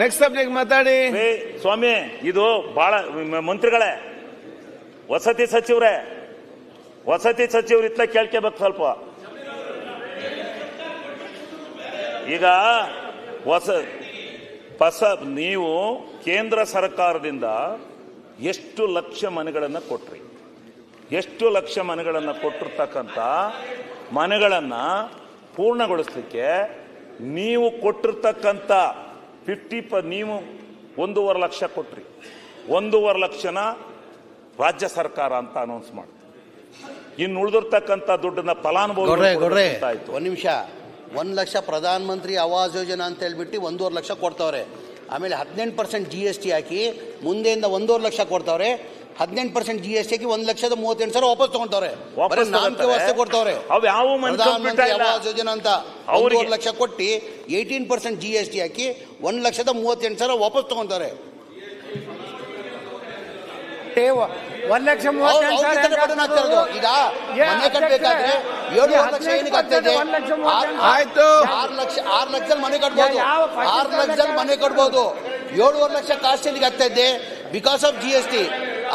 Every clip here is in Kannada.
ನೆಕ್ಸ್ಟ್ ಸಬ್ಜೆಕ್ಟ್ ಮಾತಾಡಿ. ಸ್ವಾಮಿ, ಇದು ಬಹಳ ಮಂತ್ರಿಗಳೇ, ವಸತಿ ಸಚಿವರೇ, ವಸತಿ ಸಚಿವರು ಇತ್ತ ಕೇಳ್ಕೋಬೇಕು ಸ್ವಲ್ಪ. ಈಗ ನೀವು ಕೇಂದ್ರ ಸರ್ಕಾರದಿಂದ ಎಷ್ಟು ಲಕ್ಷ ಮನೆಗಳನ್ನು ಕೊಟ್ರಿ? ಎಷ್ಟು ಲಕ್ಷ ಮನೆಗಳನ್ನು ಕೊಟ್ಟಿರ್ತಕ್ಕಂಥ ಮನೆಗಳನ್ನು ಪೂರ್ಣಗೊಳಿಸಲಿಕ್ಕೆ ನೀವು ಕೊಟ್ಟಿರ್ತಕ್ಕಂಥ ನೀವು 1.5 ಲಕ್ಷ ಕೊಟ್ರಿ. 1.5 ಲಕ್ಷನ ರಾಜ್ಯ ಸರ್ಕಾರ ಅಂತ ಅನೌನ್ಸ್ ಮಾಡ್ತೀವಿ. ಇನ್ನು ಉಳಿದಿರ್ತಕ್ಕಂಥ ದುಡ್ಡನ್ನ ಫಲಾನುಭವಿ ಆಯ್ತು. 1 ನಿಮಿಷ. 1 ಲಕ್ಷ ಪ್ರಧಾನ ಮಂತ್ರಿ ಆವಾಸ್ ಯೋಜನಾ ಅಂತ ಹೇಳ್ಬಿಟ್ಟು 1.5 ಲಕ್ಷ ಕೊಡ್ತಾವ್ರೆ. ಆಮೇಲೆ 18% GST ಹಾಕಿ ಮುಂದೆಯಿಂದ 1.5 ಲಕ್ಷ ಕೊಡ್ತಾವ್ರೆ. 18% GST ಹಾಕಿ 1,38,000 ವಾಪಸ್ ತಗೊಂತವ್ರೆ. ನಾಮಕೆ ವ್ಯವಸ್ಥೆ ಕೊಡ್ತಾವ್ರೆ. ಪ್ರಧಾನ ಮಂತ್ರಿ ಆವಾಸ್ ಯೋಜನಾ ಅಂತ 1.5 ಲಕ್ಷ ಕೊಟ್ಟು 18% GST ಹಾಕಿ 1,38,000 ವಾಪಸ್ ತಗೊಂತಾರೆ. 1,38,000 ಈಗ ಮನೆ ಕಟ್ಟಬೇಕಾದ್ರೆ 7 ಲಕ್ಷ ಏನಕ್ಕೆ ಆಗ್ತದೆ? 6 ಲಕ್ಷದಲ್ಲಿ ಮನೆ ಕಟ್ಬೋದು. 6 ಲಕ್ಷದಲ್ಲಿ ಮನೆ ಕಟ್ಬೋದು. 7.5 ಲಕ್ಷ ಕಾಸ್ಟ್ ಎಲ್ಲಿಗೆ ಆಗ್ತಾ ಇದೆ? Because of GST.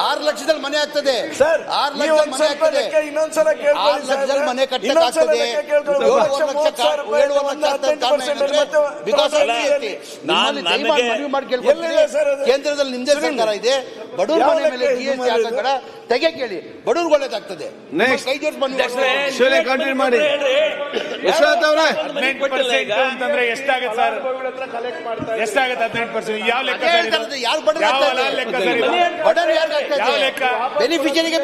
6 ಲಕ್ಷದಲ್ಲಿ ಮನೆ ಆಗ್ತದೆ. 6 ಲಕ್ಷದಲ್ಲಿ ಮನೆ ಆಗ್ತದೆ. 6 ಲಕ್ಷದಲ್ಲಿ ಮನೆ ಕಟ್ಟಕ್ಕಾಗ್ತದೆ. 7.5 ಲಕ್ಷ ಬಿಕಾಸ್ ಆಫ್ GST. ಮನವಿ ಮಾಡಿ ಕೇಳ್ಕೊಳ್ತೀನಿ. ಕೇಂದ್ರದಲ್ಲಿ ನಿಮ್ದೇ ಸರ್ಕಾರ ಇದೆ. ಬಡವ್ರ ಮನೆ ಮೇಲೆ GST ಹಾಕಬೇಡ, ತೆಗೆ ಕೇಳಿ. ಬಡವ್ರಿಗೆ ಒಳ್ಳೇದಾಗ್ತದೆ. ಕೈ ಜೋಡಿಸಿ ಕಂಟಿನ್ಯೂ ಮಾಡಿ. ಅಂತಂದ್ರೆ ಎಷ್ಟಾಗುತ್ತೆ ಸರ್? ಎಷ್ಟಾಗುತ್ತೆ 18%? ಯಾವ ಲೆಕ್ಕ? ಯಾರು ಬಡವ್ರು ಯಾರು ಬೆನಿಫಿಷರಿಗೆ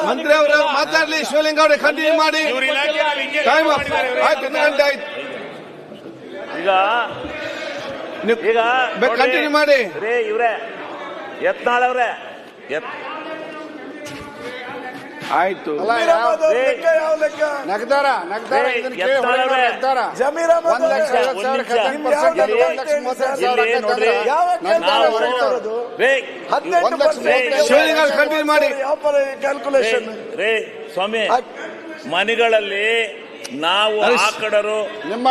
ಮಂತ್ರಿ ಅವರು ಮಾತಾಡ್ಲಿ. ಶಿವಲಿಂಗ ಅವರೇ ಕಂಟಿನ್ಯೂ ಮಾಡಿ. ಈಗ ಕಂಟಿನ್ಯೂ ಮಾಡಿ. ಇವ್ರೆ ಯತ್ನಾಳ್ ಅವ್ರೆ ಆಯ್ತು. ಕಂಟಿನ್ಯೂ ಮಾಡಿ. ಸ್ವಾಮಿ, ಮನೆಗಳಲ್ಲಿ ನಾವು ಆಕಡರು ನಿಮ್ಮ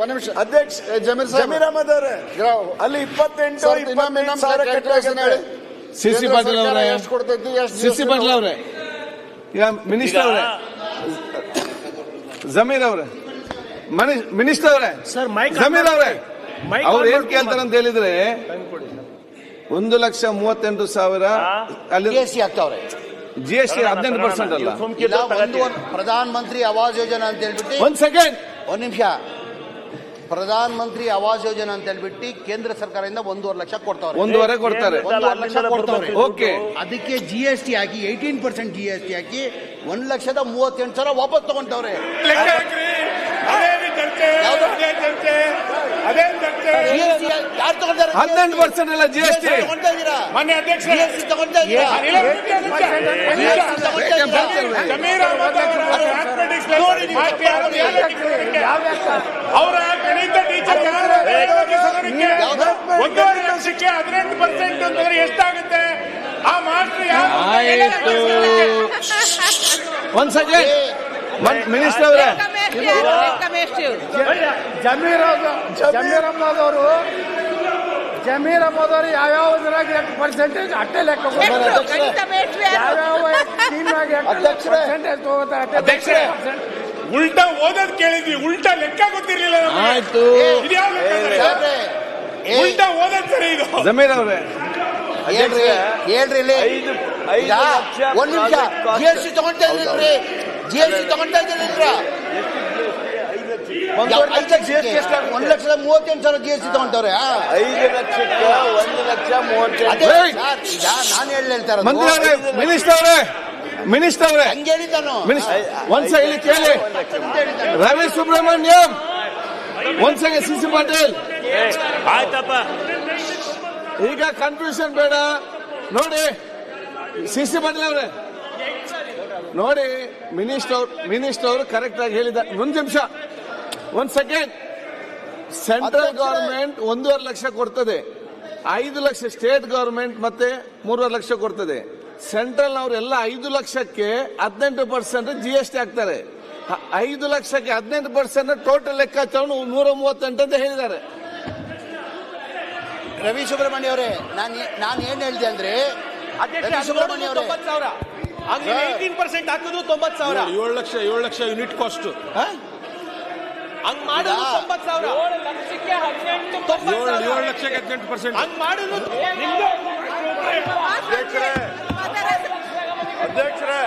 ಒಂದ್ ನಿಮಿಷ ಅಧ್ಯಕ್ಷ ಜಮೀರ್ ಅಹಮದ್ ಅವರೇ, ಅಲ್ಲಿ 28,000 ಸಿಸಿ ಪಾಟೀಲ್ ಅವರೇ, ಸಿಸಿ ಪಾಟೀಲ್ ಅವರೇ, ಈಗ ಮಿನಿಸ್ಟರ್ ಅವರೇ, ಜಮೀರ್ ಅವರೇ, ಮಿನಿಸ್ಟರ್ ಅವರೇ, ಜಮೀರ್ ಅವರೇ, ಅವ್ರು ಏನ್ ಕೇಳ್ತಾರೆ ಅಂತ ಹೇಳಿದ್ರೆ 1,38,000 ಅಲ್ಲಿ GST ಆಗ್ತಾವ್ರೆ. GST 18% ಅಲ್ಲ. ಪ್ರಧಾನ ಮಂತ್ರಿ ಆವಾಸ್ ಯೋಜನಾ ಅಂತ ಹೇಳ್ಬಿಟ್ಟು 1 ನಿಮಿಷ. ಪ್ರಧಾನ ಮಂತ್ರಿ ಆವಾಸ್ ಯೋಜನಾ ಅಂತ ಹೇಳ್ಬಿಟ್ಟು ಕೇಂದ್ರ ಸರ್ಕಾರದಿಂದ 1.5 ಲಕ್ಷ ಕೊಡ್ತಾವ್ರೆ. 1.5 ಕೊಡ್ತಾರೆ. 1.5 ಲಕ್ಷ ಕೊಡ್ತಾವ್ರೆ. ಓಕೆ. ಅದಕ್ಕೆ GST ಹಾಕಿ 18% GST ಹಾಕಿ 1,38,000 ವಾಪಸ್ ತಗೊಂತವ್ರೆ. ಯಾರು ತಗೊಂತಾರೆ? 18% ಅಲ್ಲ GST. ತಗೊಂತಾ ಇದ್ದೀರಾ? ಮಾನ್ಯ ಅಧ್ಯಕ್ಷ, GST ತಗೊಂತಾ ಇದ್ದೀರಾ? ಅವರ ಗಣಿತ ಟೀಚರ್ 1.5 ಲಕ್ಷಕ್ಕೆ 18% ಅಂತಂದ್ರೆ ಎಷ್ಟಾಗುತ್ತೆ? ಆ ಮಾಸ್ಟರ್ ಆಯ್ತು. ಒಂದ್ ಸೆಕೆಂಡ್ ಮಿನಿಸ್ಟರ್ ಅವರೇ, ಜಮೀರ್ ಅಹಮದ್ ಅವರು ಯಾವ್ಯಾವ ಎಷ್ಟು ಪರ್ಸೆಂಟೇಜ್ ಅಟ್ಟೆ ಲೆಕ್ಕ ಅಧ್ಯಕ್ಷರೇ, ಉಲ್ಟಾ ಓದೋದ್ ಕೇಳಿದ್ವಿ, ಉಲ್ಟಾ ಲೆಕ್ಕ ಗೊತ್ತಿರ್ಲಿಲ್ಲ. ಆಯ್ತು. ಉಲ್ಟಾ ಓದೋದ್ ಸರಿ. ಇದು ಜಮೀರ್ ಅವರೇ ಹೇಳ್ರಿ. 1 ನಿಮಿಷ. GST ತಗೊಂತಾ ಇದ್ರಿ, GST ತಗೊಂತಾ ಇದ್ರಿ. 1,38,000 GST ತಗೊಂತವ್ರೆ. 5 ಲಕ್ಷಕ್ಕೆ 1,38,000. ನಾನು ಹೇಳ್ತಾರೆ ಮಿನಿಸ್ಟರ್ ಅವರೇ, ಮಿನಿಸ್ಟರ್ ಅವರೇ, ಹಂಗೆ ಹೇಳಿದ್ದಾನು. ಒಂದ್ಸಲ ಇಲ್ಲಿ ಕೇಳಿ. ರವಿ ಸುಬ್ರಹ್ಮಣ್ಯಂ, ಒಂದ್ಸಲ ಸಿಸಿ ಪಾಟೀಲ್. ಆಯ್ತಪ್ಪ, ಈಗ ಕನ್ಫ್ಯೂಷನ್ ಬೇಡ. ನೋಡಿ ಸಿಸಿ ಪಾಟೀಲ್ ಅವರೇ, ನೋಡಿ ಮಿನಿಸ್ಟರ್ ಅವರು ಕರೆಕ್ಟ್ ಆಗಿ ಹೇಳಿದ. 1 ನಿಮಿಷ, 1 ಸೆಕೆಂಡ್. ಸೆಂಟ್ರಲ್ ಗವರ್ಮೆಂಟ್ 1.5 ಲಕ್ಷ ಕೊಡ್ತದೆ, 5 ಲಕ್ಷ ಸ್ಟೇಟ್ ಗವರ್ಮೆಂಟ್ ಮತ್ತೆ 3.5 ಲಕ್ಷ ಕೊಡ್ತದೆ. ಸೆಂಟ್ರಲ್ ಅವರೆಲ್ಲ 5 ಲಕ್ಷಕ್ಕೆ 18% GST ಹಾಕ್ತಾರೆ. 5 ಲಕ್ಷಕ್ಕೆ 18% ಟೋಟಲ್ ಲೆಕ್ಕಾಚಾರ 138 ಅಂತ ಹೇಳಿದ್ದಾರೆ. ರವಿ ಸುಬ್ರಹ್ಮಣ್ಯ ಅವರೇ, ನಾನು ಏನ್ ಹೇಳಿದೆ ಅಂದ್ರೆ ರವಿ ಸುಬ್ರಹ್ಮಣ್ಯ ಅವರೇ 18% ಹಾಕಿದ್ರು 90,000. 7 ಲಕ್ಷ ಯೂನಿಟ್ ಕಾಸ್ಟ್. ಹಂಗ್ ಮಾಡಿದ್ರು 90,000. 7 ಲಕ್ಷಕ್ಕೆ 18%. ಹಂಗ್ ಮಾಡಿದ್ರು ಅಧ್ಯಕ್ಷರೇ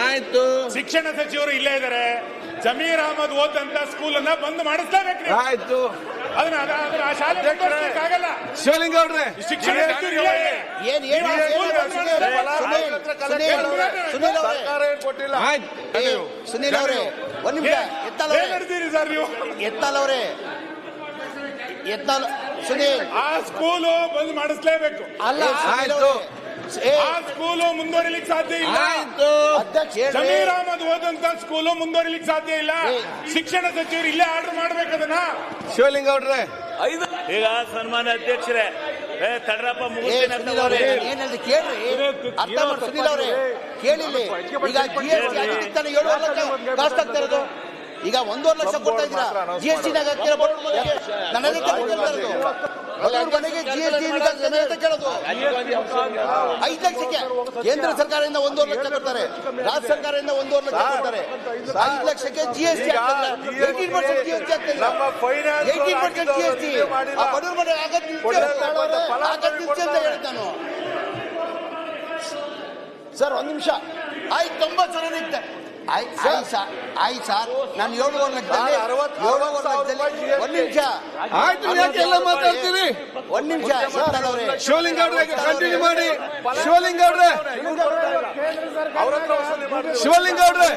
ಆಯ್ತು. ಶಿಕ್ಷಣ ಸಚಿವರು ಇಲ್ಲೇ ಇದ್ದಾರೆ. ಜಮೀರ್ ಅಹಮದ್ ಓದಂತ ಸ್ಕೂಲ್ ಅನ್ನ ಬಂದ್ ಮಾಡಿಸ್ಲೇಬೇಕು. ಆಯ್ತು. ಅದನ್ನ ಆ ಶಾಲೆ ಆಗಲ್ಲ. ಶಿವಲಿಂಗ ಅವ್ರೆ, ಶಿಕ್ಷಣ ಸಚಿವರು ಇಲ್ಲೇ ಇದೆ. ಸರ್ಕಾರ ಏನ್ ಕೊಟ್ಟಿಲ್ಲ. ಸುನೀಲ್ ಅವರೇ ಒಂದ್ ನಿಮಿಷ. ಏನ್ ನಡೆದಿರಿ ಸರ್ ನೀವು? ಎತ್ತಲ ಸುನೀಲ್, ಆ ಸ್ಕೂಲು ಬಂದ್ ಮಾಡಿಸ್ಲೇಬೇಕು. ಅಲ್ಲ ಆಯ್ತು. ಆ ಸ್ಕೂಲು ಮುಂದುವರಿಲಿಕ್ಕೆ ಸಾಧ್ಯ ಇಲ್ಲ. ಆಯ್ತು. ಜಮೀರ್ ಅಹಮದ್ ಓದಂತ ಸ್ಕೂಲು ಮುಂದುವರಿಲಿಕ್ಕೆ ಸಾಧ್ಯ ಇಲ್ಲ. ಶಿಕ್ಷಣ ಸಚಿವರು ಇಲ್ಲೇ ಆರ್ಡರ್ ಮಾಡ್ಬೇಕದನ್ನ. ಶಿವಲಿಂಗ ಅವ್ರೆ, ಈಗ ಸನ್ಮಾನ್ಯ ಅಧ್ಯಕ್ಷರೇ, ತಡ್ರಪ್ಪ ಸುನೀಲ್ ಅವರೇ ಏನ್ ಹೇಳಿದೆ ಕೇಳ್ರಿ, ಅರ್ಥ ಮಾಡಿ. ಸುನೀಲ್ ಅವರೇ ಕೇಳಿಲ್ಲ. ಈಗ GST ಆಗಿದ್ದಕ್ಕೆ ತಾನೇ 7 ಲಕ್ಷ ಕಾಸ್ಟ್ ಆಗ್ತಾ ಇರೋದು. ಈಗ 1.5 ಲಕ್ಷ ಕೊಡ್ತಾ ಇದ್ದೀರಾ GST ನಾಗ ಹಾಕ್ತೀರಾ ಬಡವ್ರ ಮನೆಗೆ? ನನಗೆ ಬಡವ್ರ ಮನೆಗೆ GST ಕೇಳೋದು 5 ಲಕ್ಷಕ್ಕೆ. ಕೇಂದ್ರ ಸರ್ಕಾರದಿಂದ 1.5 ಲಕ್ಷ ಕೊಡ್ತಾರೆ, ರಾಜ್ಯ ಸರ್ಕಾರದಿಂದ 1.5 ಲಕ್ಷ ಕೊಡ್ತಾರೆ. 5 ಲಕ್ಷಕ್ಕೆ GST 18% GST ಆಗ್ತದೆ. 18% GST ಆ ಬಡವ್ರ ಮನೆಗೆ ಆಗದ್ ನಿಲ್ಸಿ ಅಂತ ಹೇಳಿದ್ ನಾನು. ಸರ್ ಒಂದ್ ನಿಮಿಷ. ಆಯ್ತು, 90,000 ನಿಂತೆ. ಆಯ್ತು ಸರ್, ನಾನು 7.5 ಲಕ್ಷದಲ್ಲಿ 7.5 ಲಕ್ಷದಲ್ಲಿ ಒಂದ್ ನಿಮಿಷ. ಆಯ್ತು. ಯಾಕೆಲ್ಲ ಮಾತಾಡ್ತೀರಿ? ಒಂದ್ ನಿಮಿಷ ಶಿವಲಿಂಗ ಅವ್ರೆ ಕಂಟಿನ್ಯೂ ಮಾಡಿ. ಶಿವಲಿಂಗ ಅವ್ರೆ, ಶಿವಲಿಂಗ ಅವ್ರೆ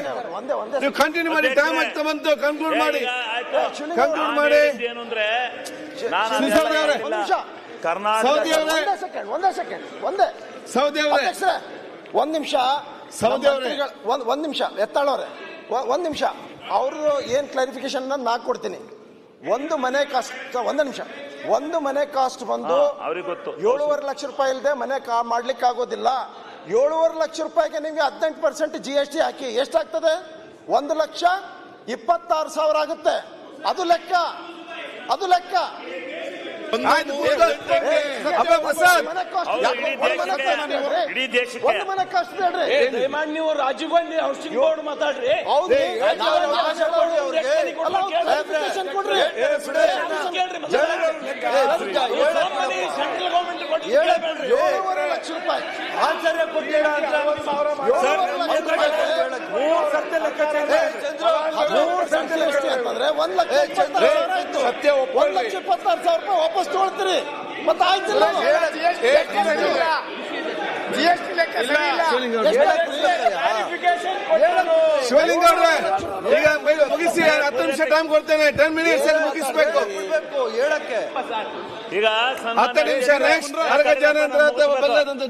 ನೀವು ಕಂಟಿನ್ಯೂ ಮಾಡಿ. ಟೈಮ್ ಆಗ್ತಾ ಬಂತು, ಕನ್ಕ್ಲೂಡ್ ಮಾಡಿ. ಕನ್ಕ್ಲೂಡ್ ಮಾಡಿ. ಏನು ಅಂದ್ರೆ ಕರ್ನಾಟಕ ಕರ್ನಾಟಕ ಸೌದಿ ಅವರೇ ಒಂದ್ ನಿಮಿಷ. ಸೌದಿ ಅವರೇ ಒಂದ್ ನಿಮಿಷ. ಎತ್ತಾಳವ್ರೆ ಒಂದ್ ನಿಮಿಷ. ಅವ್ರದ್ದು ಏನ್ ಕ್ಲಾರಿಫಿಕೇಶನ್ ನಾ ಕೊಡ್ತೀನಿ. ಒಂದು ಮನೆ ಕಾಸ್ಟ್, ಒಂದೇ ನಿಮಿಷ. ಒಂದು ಮನೆ ಕಾಸ್ಟ್ ಬಂದು ಅವ್ರಿಗೆ ಗೊತ್ತು. 7.5 ಲಕ್ಷ ರೂಪಾಯಿ ಇಲ್ಲದೆ ಮನೆ ಮಾಡ್ಲಿಕ್ಕೆ ಆಗೋದಿಲ್ಲ. 7.5 ಲಕ್ಷ ರೂಪಾಯಿಗೆ ನಿಮ್ಗೆ 18% GST ಹಾಕಿ ಎಷ್ಟಾಗ್ತದೆ? 1,26,000 ಆಗುತ್ತೆ. ಅದು ಲೆಕ್ಕ. ಪ್ರಸಾದ್ ಇಡೀ ದೇಶಕ್ಕೆ ಒಂದು ಮನೆ ಕಾಸ್ಟ್ ಹೇಳ್ರಿ. ನೀವು ರಾಜೀವ್ ಗಾಂಧಿ ಹೌಸಿಂಗ್ ಬೋರ್ಡ್ ಮಾತಾಡ್ರಿ. ಕೊಡ್ರಿ. ಸೆಂಟ್ರಲ್ ಗೌರ್ಮೆಂಟ್ 7.5 ಲಕ್ಷ ರೂಪಾಯಿ ಆಶ್ಚರ್ಯ ಕೊಟ್ಟಿಲ್ಲ ಅಂತ 1,26,000 ರೂಪಾಯಿ ವಾಪಸ್ ತೊಗೊಳ್ತೀರಿ. ಮತ್ತೆ ಆಯ್ತಿಲ್ಲ. ಶಿವಲಿಂಗ ಅವ್ರೆ ಈಗ ಮುಗಿಸಿ. 10 ನಿಮಿಷ ಟೈಮ್ ಕೊಡ್ತೇನೆ. 10 ಮಿನಿಟ್ಸ್ ಅಲ್ಲಿ ಮುಗಿಸ್ಬೇಕು. ಈಗ 10 ನಿಮಿಷ. ನೆಕ್ಸ್ಟ್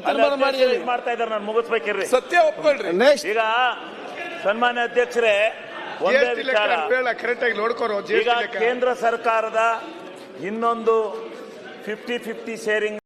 ತೀರ್ಮಾನ ಮಾಡಿ ಮಾಡ್ತಾ ಇದ್ದಾರೆ. ನಾನು ಮುಗಿಸ್ಬೇಕಿರ್ರಿ. ಸತ್ಯ ಒಪ್ಕೊಳ್ರಿ. ನೆಕ್ಸ್ಟ್ ಈಗ ಸನ್ಮಾನ್ಯ ಅಧ್ಯಕ್ಷರೇ, ಒಂದೇ ವಿಚಾರ. ಕರೆಕ್ಟ್ ಆಗಿ ನೋಡ್ಕೊರೋ. ಈಗ ಕೇಂದ್ರ ಸರ್ಕಾರದ ಇನ್ನೊಂದು 50-50 ಶೇರಿಂಗ್